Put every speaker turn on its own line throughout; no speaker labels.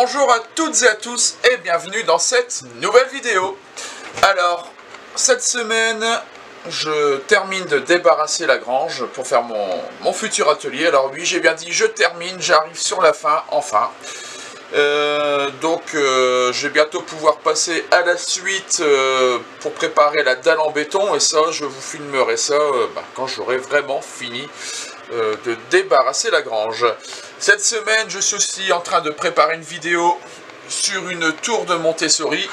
Bonjour à toutes et à tous et bienvenue dans cette nouvelle vidéo. Alors, cette semaine, je termine de débarrasser la grange pour faire mon futur atelier. Alors oui, j'ai bien dit je termine, j'arrive sur la fin, enfin. Je vais bientôt pouvoir passer à la suite pour préparer la dalle en béton. Et ça, je vous filmerai ça quand j'aurai vraiment fini de débarrasser la grange. Cette semaine, je suis aussi en train de préparer une vidéo sur une tour de Montessori.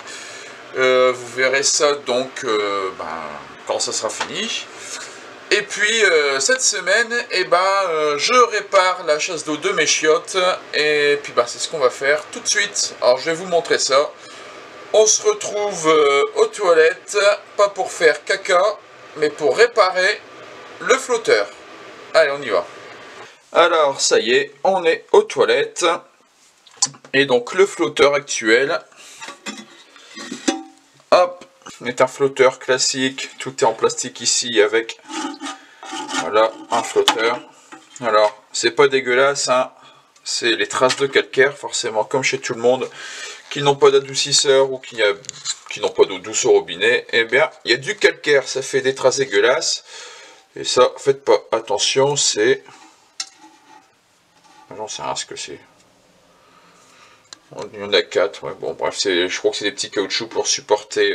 Vous verrez ça donc quand ça sera fini. Et puis cette semaine, je répare la chasse d'eau de mes chiottes. Et puis c'est ce qu'on va faire tout de suite. Alors je vais vous montrer ça. On se retrouve aux toilettes, pas pour faire caca, mais pour réparer le flotteur. Allez, on y va. Alors, ça y est, on est aux toilettes. Et donc, le flotteur actuel, hop, est un flotteur classique. Tout est en plastique ici avec, voilà, un flotteur. Alors, c'est pas dégueulasse, hein. C'est les traces de calcaire, forcément, comme chez tout le monde, qui n'ont pas d'adoucisseur ou qui n'ont pas d'eau douce au robinet. Eh bien, il y a du calcaire, ça fait des traces dégueulasses. Et ça, faites pas attention, c'est... J'en sais rien ce que c'est. Il y en a 4, ouais, bon bref, je crois que c'est des petits caoutchoucs pour supporter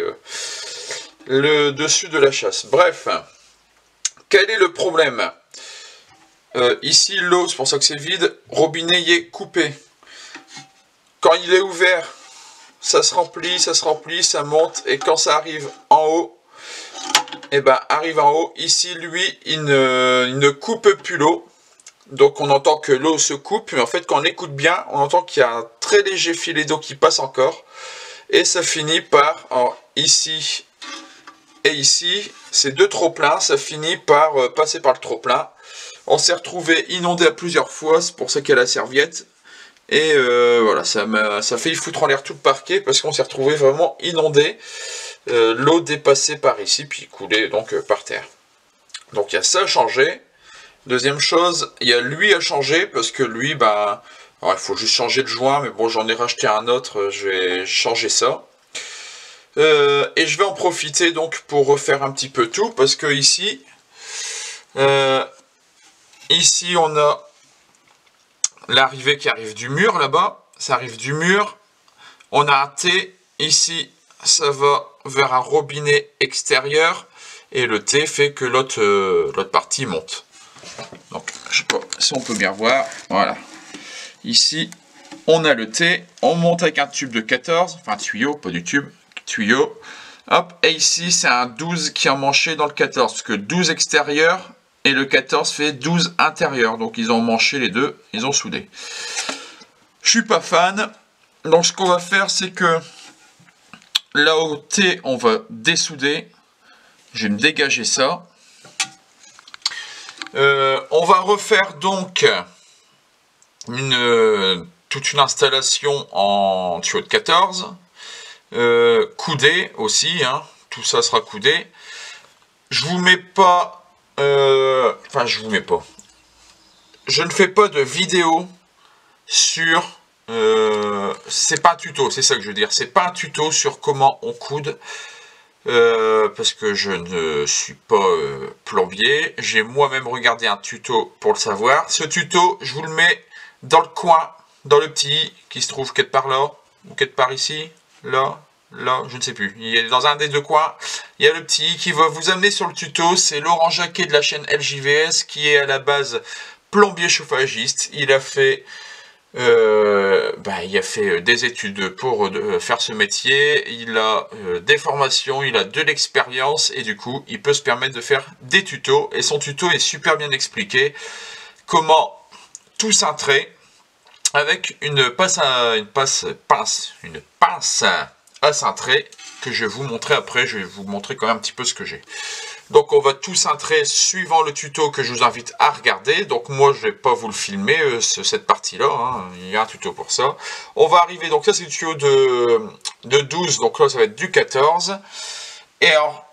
le dessus de la chasse. Bref, quel est le problème? Ici, l'eau, c'est pour ça que c'est vide, robinet y est coupé. Quand il est ouvert, ça se remplit, ça monte, et quand ça arrive en haut, arrive en haut, ici, lui, il ne coupe plus l'eau. Donc on entend que l'eau se coupe, mais en fait quand on écoute bien, on entend qu'il y a un très léger filet d'eau qui passe encore. Et ça finit par, ici et ici, c'est deux trop-pleins, ça finit par passer par le trop-plein. On s'est retrouvé inondé à plusieurs fois, c'est pour ça qu'il y a la serviette. Et voilà, ça fait foutre en l'air tout le parquet, parce qu'on s'est retrouvé vraiment inondé. L'eau dépassait par ici, puis coulait donc par terre. Donc il y a ça à changer. Deuxième chose, il y a lui à changer, parce que lui, alors, il faut juste changer le joint, mais bon, j'en ai racheté un autre, je vais changer ça. Et je vais en profiter donc pour refaire un petit peu tout, parce que ici, on a l'arrivée qui arrive du mur, là-bas, ça arrive du mur, on a un T, ici, ça va vers un robinet extérieur, et le T fait que l'autre partie monte. Donc, je sais pas si on peut bien voir, voilà. Ici, on a le T, on monte avec un tube de 14, enfin tuyau, pas du tube, tuyau. Hop, et ici, c'est un 12 qui est emmanché dans le 14, parce que 12 extérieur et le 14 fait 12 intérieur. Donc, ils ont emmanché les deux, ils ont soudé. Je suis pas fan, donc ce qu'on va faire, c'est que là au T, on va dessouder. Je vais me dégager ça. On va refaire donc toute une installation en tuyau de 14, coudé aussi, hein, tout ça sera coudé. Je vous mets pas, je ne fais pas de vidéo sur, c'est pas un tuto, c'est ça que je veux dire, c'est pas un tuto sur comment on coude. Parce que je ne suis pas plombier, j'ai moi-même regardé un tuto pour le savoir. Ce tuto, je vous le mets dans le coin, dans le petit, qui se trouve quelque part là, ou quelque part ici, là, je ne sais plus. Il est dans un des deux coins, il y a le petit qui va vous amener sur le tuto, c'est Laurent Jacquet de la chaîne LJVS, qui est à la base plombier chauffagiste. Il a fait... des études pour faire ce métier, il a des formations, il a de l'expérience et du coup il peut se permettre de faire des tutos et son tuto est super bien expliqué comment tout cintrer avec une pince à cintrer que je vais vous montrer après. Je vais vous montrer quand même un petit peu ce que j'ai. Donc on va tout cintrer suivant le tuto que je vous invite à regarder. Donc moi je vais pas vous le filmer cette partie là, hein. Il y a un tuto pour ça. On va arriver, donc ça c'est le tuyau de 12, donc là ça va être du 14. Et alors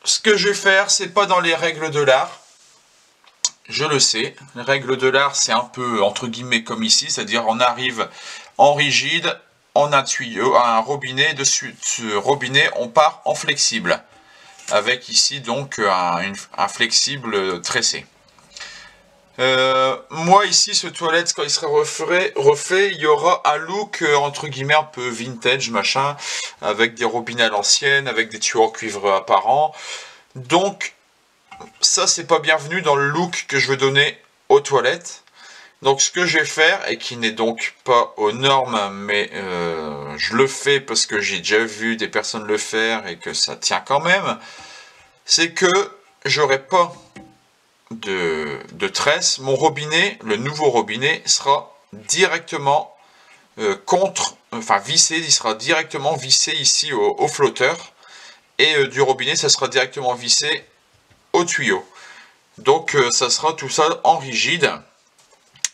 ce que je vais faire, c'est pas dans les règles de l'art. je le sais. La règle de l'art, c'est un peu entre guillemets comme ici, c'est-à-dire on arrive en rigide, on a un tuyau, un robinet, dessus ce robinet, on part en flexible. Avec ici donc un flexible tressé. Moi ici, ce toilette, quand il sera refait, il y aura un look entre guillemets un peu vintage, machin, avec des robinets à l'ancienne, avec des tuyaux en cuivre apparents. Donc, ça c'est pas bienvenu dans le look que je veux donner aux toilettes. Donc ce que je vais faire, et qui n'est donc pas aux normes, mais je le fais parce que j'ai déjà vu des personnes le faire et que ça tient quand même, c'est que j'aurai pas de tresse. Mon robinet, le nouveau robinet, sera directement vissé, il sera directement vissé ici au flotteur, et du robinet ça sera directement vissé au tuyau. Donc ça sera tout ça en rigide,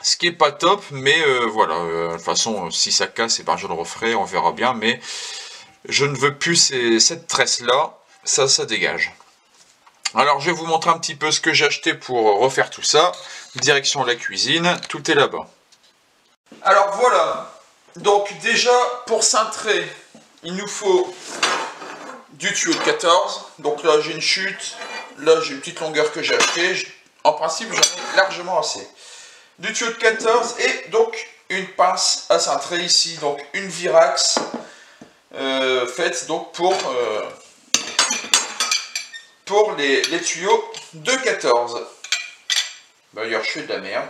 ce qui est pas top, mais voilà, de toute façon si ça casse, et ben je le referai, on verra bien, mais je ne veux plus cette tresse là, ça dégage. Alors je vais vous montrer un petit peu ce que j'ai acheté pour refaire tout ça. Direction la cuisine, tout est là-bas. Alors voilà, donc déjà pour cintrer, il nous faut du tuyau de 14. Donc là j'ai une chute, là j'ai une petite longueur que j'ai achetée. En principe j'en ai largement assez. Du tuyau de 14 et donc une pince à cintrer ici, donc une Virax faite donc pour les tuyaux de 14. D'ailleurs, je fais de la merde.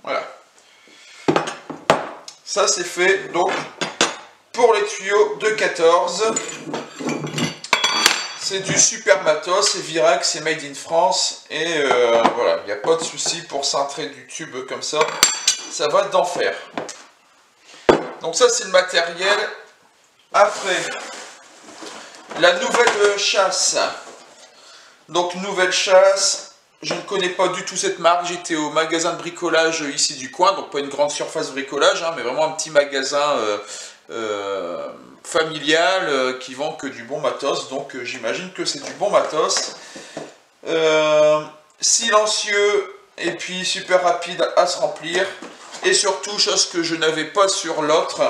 Voilà. Ça, c'est fait. Donc, pour les tuyaux de 14, c'est du super matos. C'est Virax, c'est made in France. Et voilà, il n'y a pas de souci pour cintrer du tube comme ça. Ça va d'enfer. Donc ça, c'est le matériel. Après, la nouvelle chasse. Donc nouvelle chasse, je ne connais pas du tout cette marque. J'étais au magasin de bricolage ici du coin, donc pas une grande surface de bricolage, hein, mais vraiment un petit magasin familial qui vend que du bon matos. Donc j'imagine que c'est du bon matos. Silencieux et puis super rapide à se remplir. Et surtout, chose que je n'avais pas sur l'autre,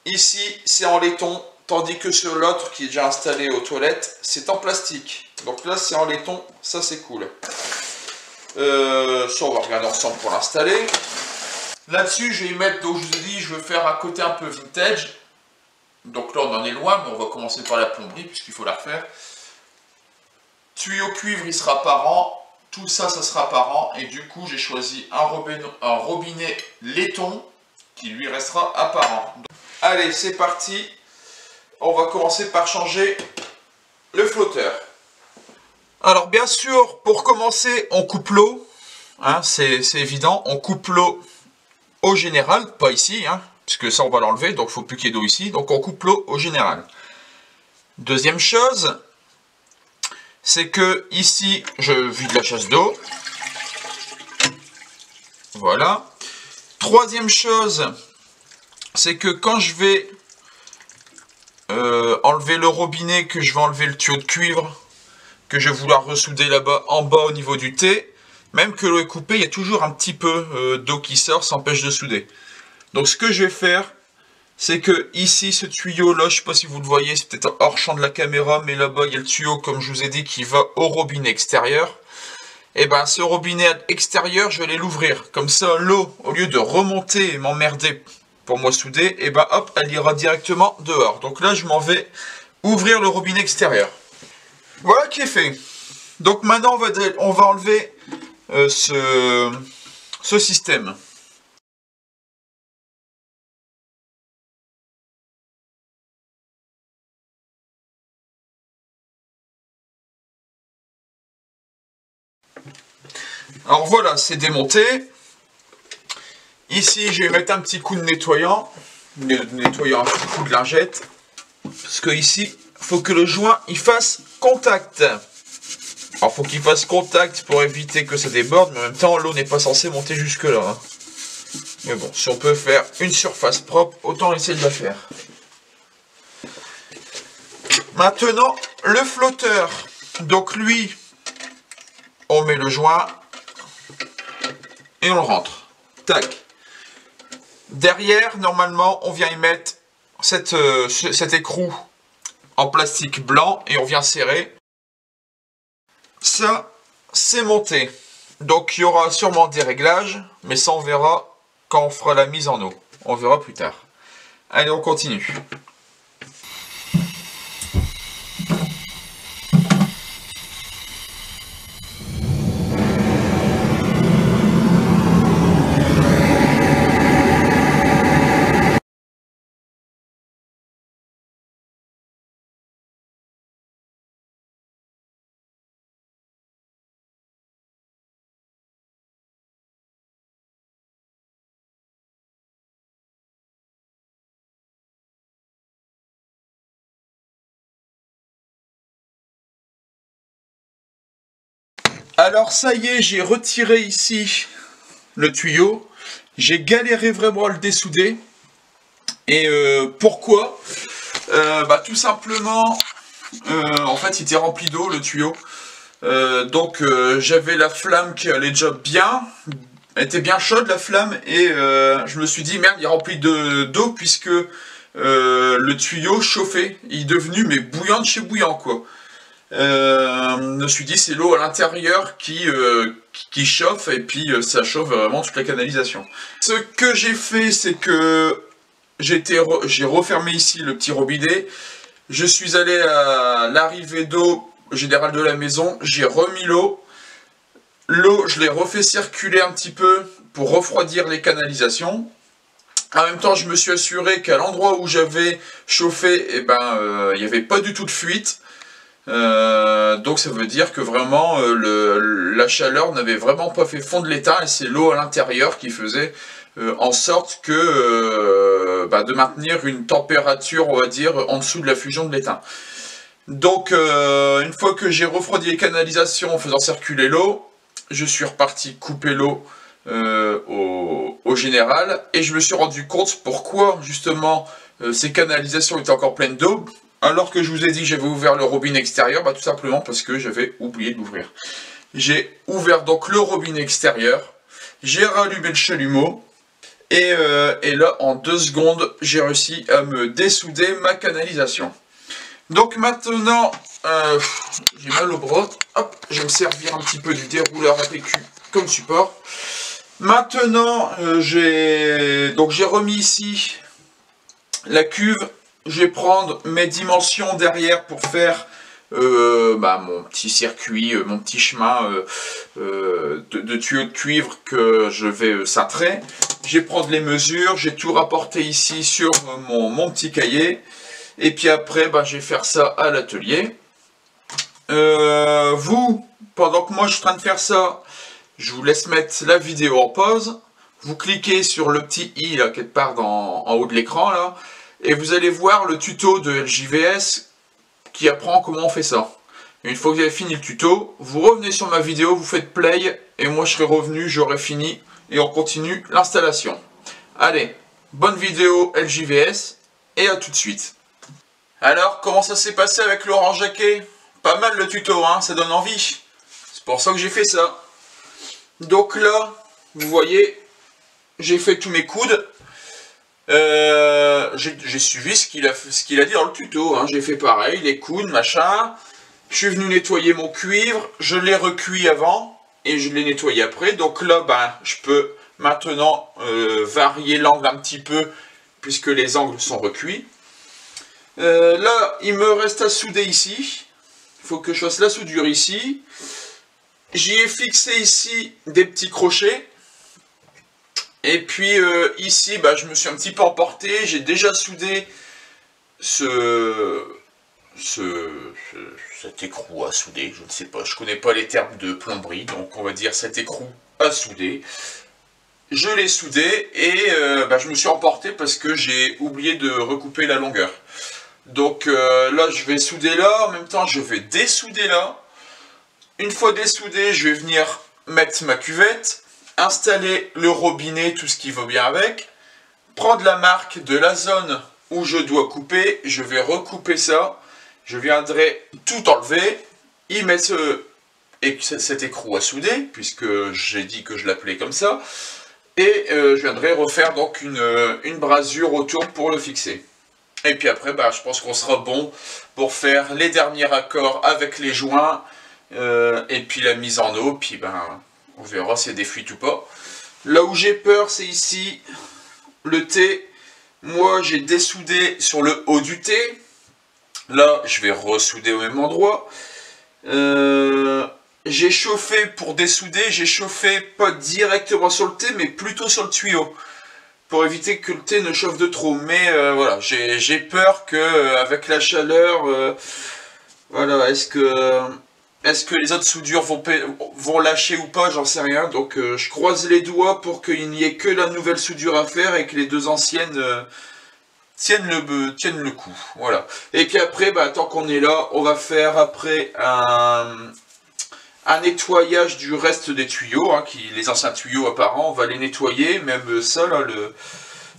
ici c'est en laiton, tandis que sur l'autre qui est déjà installé aux toilettes, c'est en plastique. Donc là c'est en laiton, ça c'est cool. Ça on va regarder ensemble pour l'installer. Là-dessus je vais y mettre, donc je vous ai dit, je veux faire un côté un peu vintage. Donc là on en est loin, mais on va commencer par la plomberie puisqu'il faut la refaire. Tuyau cuivre il sera apparent. Tout ça, ça sera apparent, et du coup j'ai choisi un robinet laiton qui lui restera apparent. Donc, allez, c'est parti. On va commencer par changer le flotteur. Alors bien sûr, pour commencer, on coupe l'eau. Hein, c'est évident, on coupe l'eau au général, pas ici, hein, puisque ça on va l'enlever, donc il ne faut plus qu'il y ait d'eau ici. Donc on coupe l'eau au général. Deuxième chose, c'est que ici, je vide la chasse d'eau. Voilà. Troisième chose, c'est que quand je vais enlever le robinet, que je vais enlever le tuyau de cuivre, que je vais vouloir ressouder là-bas, en bas au niveau du T, même que l'eau est coupée, il y a toujours un petit peu d'eau qui sort, ça empêche de souder. Donc ce que je vais faire, c'est que ici, ce tuyau là, je sais pas si vous le voyez, c'est peut-être hors champ de la caméra, mais là-bas il y a le tuyau, comme je vous ai dit, qui va au robinet extérieur. Et ben ce robinet extérieur, je vais aller l'ouvrir. Comme ça, l'eau, au lieu de remonter et m'emmerder pour moi souder, et ben hop, elle ira directement dehors. Donc là, je m'en vais ouvrir le robinet extérieur. Voilà qui est fait. Donc maintenant, on va enlever ce système. Alors voilà, c'est démonté. Ici, je vais mettre un petit coup de nettoyant. Un petit coup de lingette. Parce que ici, il faut que le joint il fasse contact. Alors, il faut qu'il fasse contact pour éviter que ça déborde. Mais en même temps, l'eau n'est pas censée monter jusque là. Hein. Mais bon, si on peut faire une surface propre, autant essayer de la faire. Maintenant, le flotteur. Donc lui, on met le joint et on le rentre. Tac. Derrière, normalement, on vient y mettre cet écrou en plastique blanc et on vient serrer. Ça, c'est monté. Donc il y aura sûrement des réglages, mais ça on verra quand on fera la mise en eau. On verra plus tard. Allez, on continue. Alors ça y est, j'ai retiré ici le tuyau. J'ai galéré vraiment à le dessouder. Et pourquoi tout simplement, en fait, il était rempli d'eau, le tuyau. Donc j'avais la flamme qui allait déjà bien. Elle était bien chaude, la flamme. Et je me suis dit, merde, il est rempli d'eau puisque le tuyau chauffait. Il est devenu mais bouillant de chez bouillant, quoi. Je me suis dit c'est l'eau à l'intérieur qui chauffe et puis ça chauffe vraiment toute la canalisation. Ce que j'ai fait, c'est que j'ai refermé ici le petit robinet. Je suis allé à l'arrivée d'eau générale de la maison, j'ai remis l'eau. L'eau, je l'ai refait circuler un petit peu pour refroidir les canalisations. En même temps, je me suis assuré qu'à l'endroit où j'avais chauffé, il n'y avait pas du tout de fuite. Donc ça veut dire que vraiment la chaleur n'avait vraiment pas fait fondre l'étain et c'est l'eau à l'intérieur qui faisait en sorte que de maintenir une température, on va dire, en dessous de la fusion de l'étain. Donc une fois que j'ai refroidi les canalisations en faisant circuler l'eau, je suis reparti couper l'eau au général et je me suis rendu compte pourquoi justement ces canalisations étaient encore pleines d'eau. Alors que je vous ai dit que j'avais ouvert le robinet extérieur, tout simplement parce que j'avais oublié de l'ouvrir. J'ai ouvert donc le robinet extérieur, j'ai rallumé le chalumeau, et là, en 2 secondes, j'ai réussi à me dessouder ma canalisation. Donc maintenant, j'ai mal au bras, hop, je vais me servir un petit peu du dérouleur APQ comme support. Maintenant, j'ai remis ici la cuve. Je vais prendre mes dimensions derrière pour faire mon petit circuit, mon petit chemin de tuyaux de cuivre que je vais cintrer. Je vais prendre les mesures, j'ai tout rapporté ici sur mon petit cahier. Et puis après, je vais faire ça à l'atelier. Vous, pendant que moi je suis en train de faire ça, je vous laisse mettre la vidéo en pause. Vous cliquez sur le petit i là, quelque part en haut de l'écran là. Et vous allez voir le tuto de LJVS qui apprend comment on fait ça. Et une fois que vous avez fini le tuto, vous revenez sur ma vidéo, vous faites play, et moi je serai revenu, j'aurai fini, et on continue l'installation. Allez, bonne vidéo LJVS, et à tout de suite. Alors, comment ça s'est passé avec Laurent Jacquet? Pas mal le tuto, hein, ça donne envie. C'est pour ça que j'ai fait ça. Donc là, vous voyez, j'ai fait tous mes coudes. J'ai suivi ce qu'il a dit dans le tuto, hein. J'ai fait pareil, les coudes, machin. Je suis venu nettoyer mon cuivre, je l'ai recuit avant et je l'ai nettoyé après. Donc là, je peux maintenant varier l'angle un petit peu puisque les angles sont recuits. Là, il me reste à souder ici. Il faut que je fasse la soudure ici. J'y ai fixé ici des petits crochets. Et puis ici, je me suis un petit peu emporté, j'ai déjà soudé cet écrou à souder, je ne sais pas, je ne connais pas les termes de plomberie, donc on va dire cet écrou à souder. Je l'ai soudé et je me suis emporté parce que j'ai oublié de recouper la longueur. Donc là, je vais souder là, en même temps je vais dessouder là. Une fois dessoudé, je vais venir mettre ma cuvette, installer le robinet, tout ce qui va bien avec, prendre la marque de la zone où je dois couper, je vais recouper ça, je viendrai tout enlever, y mettre cet écrou à souder, puisque j'ai dit que je l'appelais comme ça, et je viendrai refaire donc une brasure autour pour le fixer. Et puis après, bah, je pense qu'on sera bon pour faire les derniers raccords avec les joints, et puis la mise en eau, puis ben, on verra s'il y a des fuites ou pas. Là où j'ai peur, c'est ici, le T. Moi, j'ai dessoudé sur le haut du T. Là, je vais ressouder au même endroit. J'ai chauffé pour dessouder, j'ai chauffé pas directement sur le T, mais plutôt sur le tuyau. Pour éviter que le T ne chauffe de trop. Mais voilà, j'ai peur que avec la chaleur, voilà, est-ce que les autres soudures vont lâcher ou pas, j'en sais rien. Donc je croise les doigts pour qu'il n'y ait que la nouvelle soudure à faire et que les deux anciennes tiennent le coup. Voilà. Et puis après, bah, tant qu'on est là, on va faire après un nettoyage du reste des tuyaux, hein, les anciens tuyaux apparents, on va les nettoyer, même ça, là,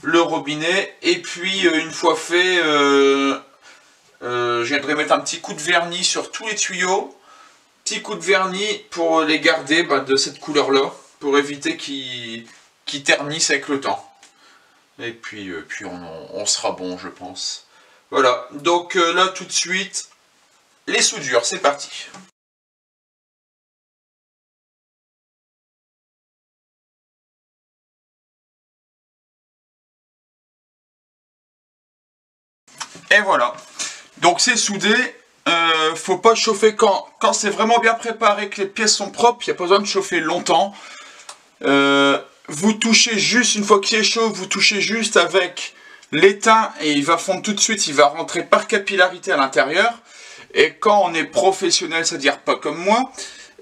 le robinet. Et puis une fois fait, je viendrai mettre un petit coup de vernis sur tous les tuyaux. Petit coup de vernis pour les garder de cette couleur-là, pour éviter qu'ils ternissent avec le temps. Et puis, on sera bon, je pense. Voilà, donc là, tout de suite, les soudures, c'est parti. Et voilà, donc c'est soudé. Faut pas chauffer quand c'est vraiment bien préparé, que les pièces sont propres, il n'y a pas besoin de chauffer longtemps. Vous touchez juste, une fois qu'il est chaud, vous touchez juste avec l'étain et il va fondre tout de suite, il va rentrer par capillarité à l'intérieur. Et quand on est professionnel, c'est-à-dire pas comme moi,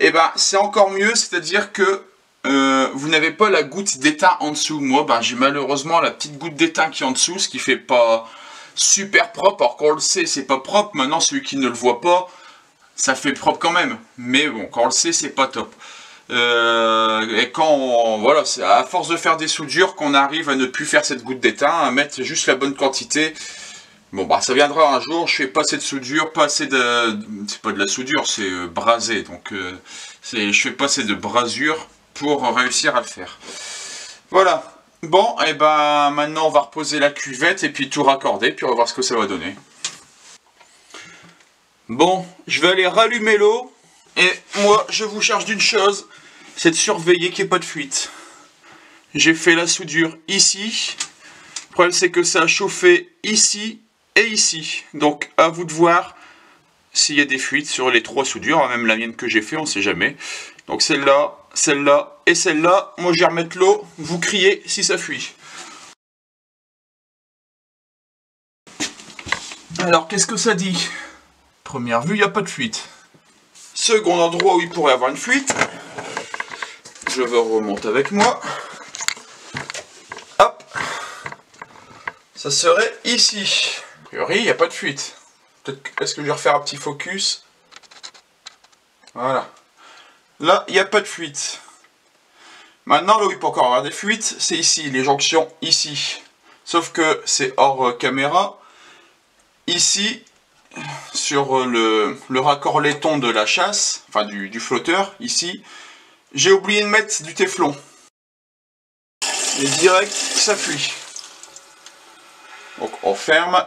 et ben c'est encore mieux, c'est-à-dire que vous n'avez pas la goutte d'étain en dessous. Moi, j'ai malheureusement la petite goutte d'étain qui est en dessous, ce qui fait pas super propre. Alors qu'on le sait, c'est pas propre. Maintenant, celui qui ne le voit pas, ça fait propre quand même. Mais bon, quand on le sait, c'est pas top. Et voilà, c'est à force de faire des soudures qu'on arrive à ne plus faire cette goutte d'étain, à mettre juste la bonne quantité. Bon, ça viendra un jour. Je fais pas assez de soudure, pas assez de... C'est pas de la soudure, c'est brasé. Donc, je fais pas assez de brasure pour réussir à le faire. Voilà. Bon, et ben maintenant on va reposer la cuvette et puis tout raccorder, puis on va voir ce que ça va donner. Bon, je vais aller rallumer l'eau, et moi je vous charge d'une chose, c'est de surveiller qu'il n'y ait pas de fuite. J'ai fait la soudure ici, le problème c'est que ça a chauffé ici et ici, donc à vous de voir s'il y a des fuites sur les trois soudures, même la mienne que j'ai fait, on ne sait jamais. Donc celle-là, celle-là et celle-là, moi je vais remettre l'eau, vous criez si ça fuit. Alors qu'est-ce que ça dit? Première vue, il n'y a pas de fuite. Second endroit où il pourrait y avoir une fuite, je vais remonter avec moi. Hop, ça serait ici. A priori, il n'y a pas de fuite. Est-ce que je vais refaire un petit focus? Voilà. Là, il n'y a pas de fuite. Maintenant, là où il peut encore avoir des fuites, c'est ici, les jonctions ici. Sauf que c'est hors caméra. Ici, sur le raccord laiton de la chasse, enfin du flotteur, ici, j'ai oublié de mettre du téflon. Et direct, ça fuit. Donc on ferme.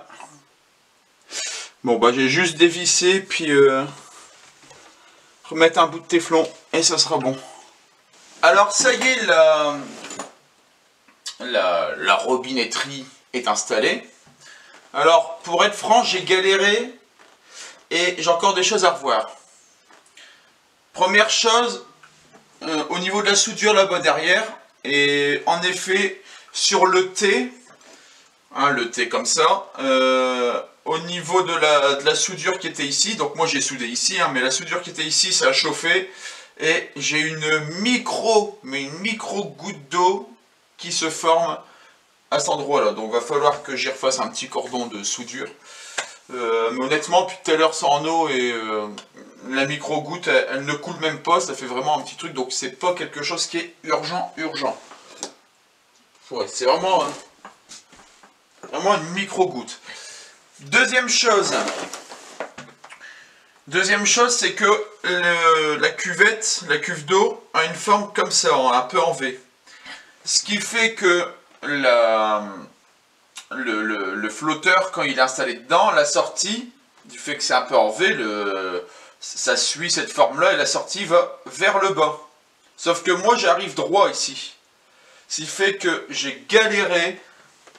Bon, j'ai juste dévissé, puis remettre un bout de téflon, et ça sera bon. Alors ça y est, la robinetterie est installée. Alors, pour être franc, j'ai galéré, et j'ai encore des choses à revoir. Première chose, au niveau de la soudure là-bas derrière, et en effet, sur le T, hein, le T comme ça, au niveau de la soudure qui était ici, donc moi j'ai soudé ici, hein, mais la soudure qui était ici, ça a chauffé, et j'ai une micro goutte d'eau qui se forme à cet endroit-là. Donc va falloir que j'y refasse un petit cordon de soudure. Mais honnêtement, depuis tout à l'heure, c'est en eau et la micro-goutte, elle ne coule même pas, ça fait vraiment un petit truc, donc c'est pas quelque chose qui est urgent. Ouais, c'est vraiment une micro-goutte. Deuxième chose, Deuxième chose, c'est que la cuvette, la cuve d'eau, a une forme comme ça, un peu en V. Ce qui fait que le flotteur, quand il est installé dedans, la sortie, du fait que c'est un peu en V, ça suit cette forme-là et la sortie va vers le bas. Sauf que moi, j'arrive droit ici. Ce qui fait que j'ai galéré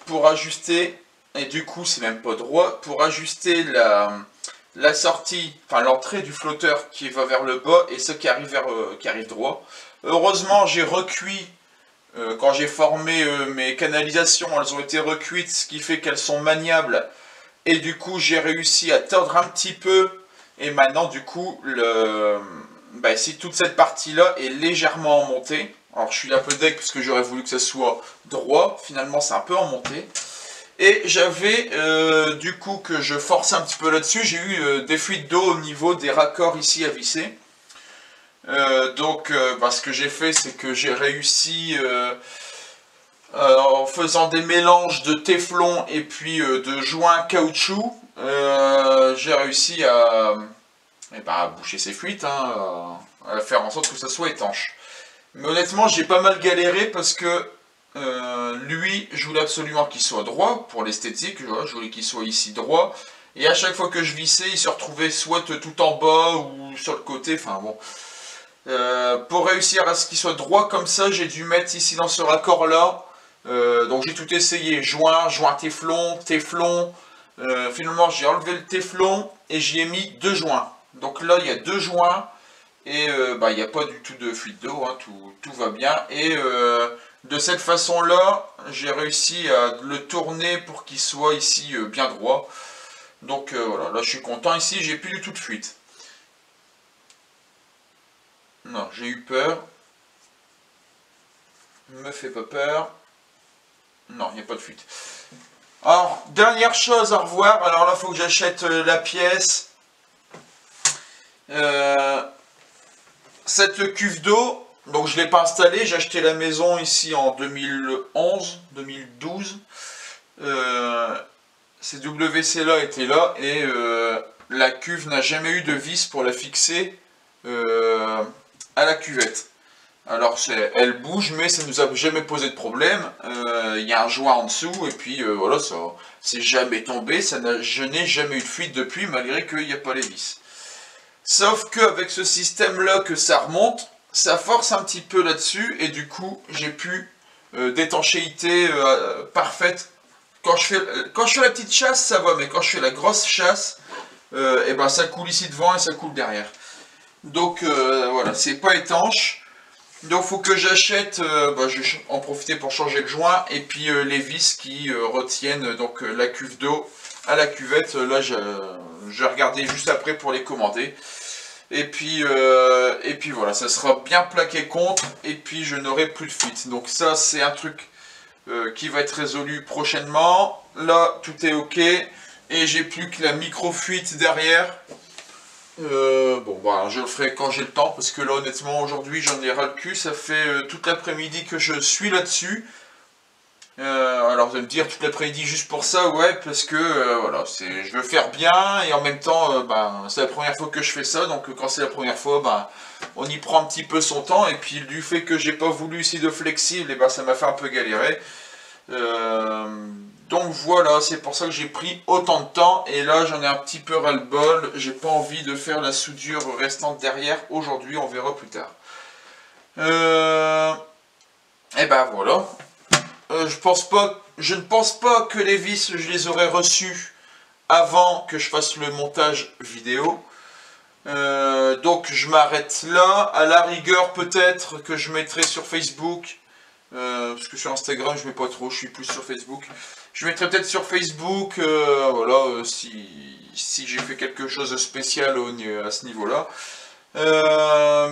pour ajuster, et du coup, c'est même pas droit, pour ajuster la sortie, enfin l'entrée du flotteur qui va vers le bas et ce qui arrive, qui arrive droit. Heureusement, j'ai recuit. Quand j'ai formé mes canalisations, elles ont été recuites, ce qui fait qu'elles sont maniables. Et du coup, j'ai réussi à tordre un petit peu. Et maintenant, du coup, ici, toute cette partie-là est légèrement en montée. Alors, je suis un peu deg parce que j'aurais voulu que ça soit droit. Finalement, c'est un peu en montée. Et j'avais, du coup, que je force un petit peu là-dessus, j'ai eu des fuites d'eau au niveau des raccords ici à visser. Ce que j'ai fait, c'est que j'ai réussi, en faisant des mélanges de téflon et puis de joints caoutchouc, j'ai réussi à boucher ces fuites, hein, à faire en sorte que ça soit étanche. Mais honnêtement, j'ai pas mal galéré parce que lui, je voulais absolument qu'il soit droit pour l'esthétique, je voulais qu'il soit ici droit. Et à chaque fois que je vissais, il se retrouvait soit tout en bas ou sur le côté, enfin bon. Pour réussir à ce qu'il soit droit comme ça, j'ai dû mettre ici dans ce raccord là. Donc j'ai tout essayé, joint téflon. Finalement j'ai enlevé le téflon et j'y ai mis 2 joints. Donc là il y a 2 joints et il n'y a pas du tout de fuite d'eau, hein, tout va bien. Et de cette façon là, j'ai réussi à le tourner pour qu'il soit ici bien droit. Donc voilà, là je suis content, ici j'ai plus du tout de fuite. Non, j'ai eu peur. Me fais pas peur. Non, il n'y a pas de fuite. Alors, dernière chose à revoir. Alors là, il faut que j'achète la pièce. Cette cuve d'eau, donc je ne l'ai pas installée. J'ai acheté la maison ici en 2011, 2012. Ces WC là étaient là et la cuve n'a jamais eu de vis pour la fixer à la cuvette. Alors elle bouge, mais ça nous a jamais posé de problème. Il y a un joint en dessous et puis voilà, ça c'est jamais tombé. Je n'ai jamais eu de fuite depuis, malgré qu'il n'y a pas les vis. Sauf qu'avec ce système là que ça remonte, ça force un petit peu là-dessus et du coup j'ai plus d'étanchéité parfaite. Quand je fais la petite chasse, ça va, mais quand je fais la grosse chasse, et ben ça coule ici devant et ça coule derrière. Donc voilà, c'est pas étanche. Donc il faut que j'achète, je vais en profiter pour changer le joint, et puis les vis qui retiennent donc la cuve d'eau à la cuvette. Là je vais regarder juste après pour les commander. Et puis voilà, ça sera bien plaqué contre, et puis je n'aurai plus de fuite. Donc ça c'est un truc qui va être résolu prochainement. Là tout est ok, et j'ai plus que la micro-fuite derrière. Je le ferai quand j'ai le temps, parce que là honnêtement aujourd'hui j'en ai ras le cul, ça fait toute l'après-midi que je suis là-dessus. Alors vous allez me dire toute l'après-midi juste pour ça, ouais, parce que voilà, je veux faire bien, et en même temps c'est la première fois que je fais ça, donc quand c'est la première fois, on y prend un petit peu son temps, et puis du fait que j'ai pas voulu essayer de flexible, et ça m'a fait un peu galérer. Donc voilà, c'est pour ça que j'ai pris autant de temps, et là j'en ai un petit peu ras-le-bol, j'ai pas envie de faire la soudure restante derrière aujourd'hui, on verra plus tard. Et ben voilà, je ne pense pas que les vis je les aurais reçues avant que je fasse le montage vidéo. Donc je m'arrête là, à la rigueur peut-être que je mettrai sur Facebook. Parce que sur Instagram je mets pas trop, je suis plus sur Facebook. Je mettrai peut-être sur Facebook, voilà, si j'ai fait quelque chose de spécial à ce niveau-là.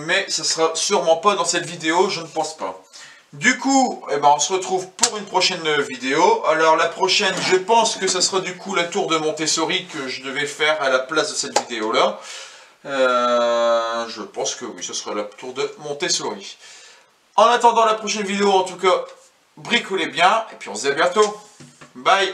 Mais ça sera sûrement pas dans cette vidéo, je ne pense pas. Du coup, on se retrouve pour une prochaine vidéo. Alors la prochaine, je pense que ça sera du coup la tour de Montessori que je devais faire à la place de cette vidéo-là. Je pense que oui, ce sera la tour de Montessori. En attendant la prochaine vidéo, en tout cas, bricolez bien, et puis on se dit à bientôt. Bye!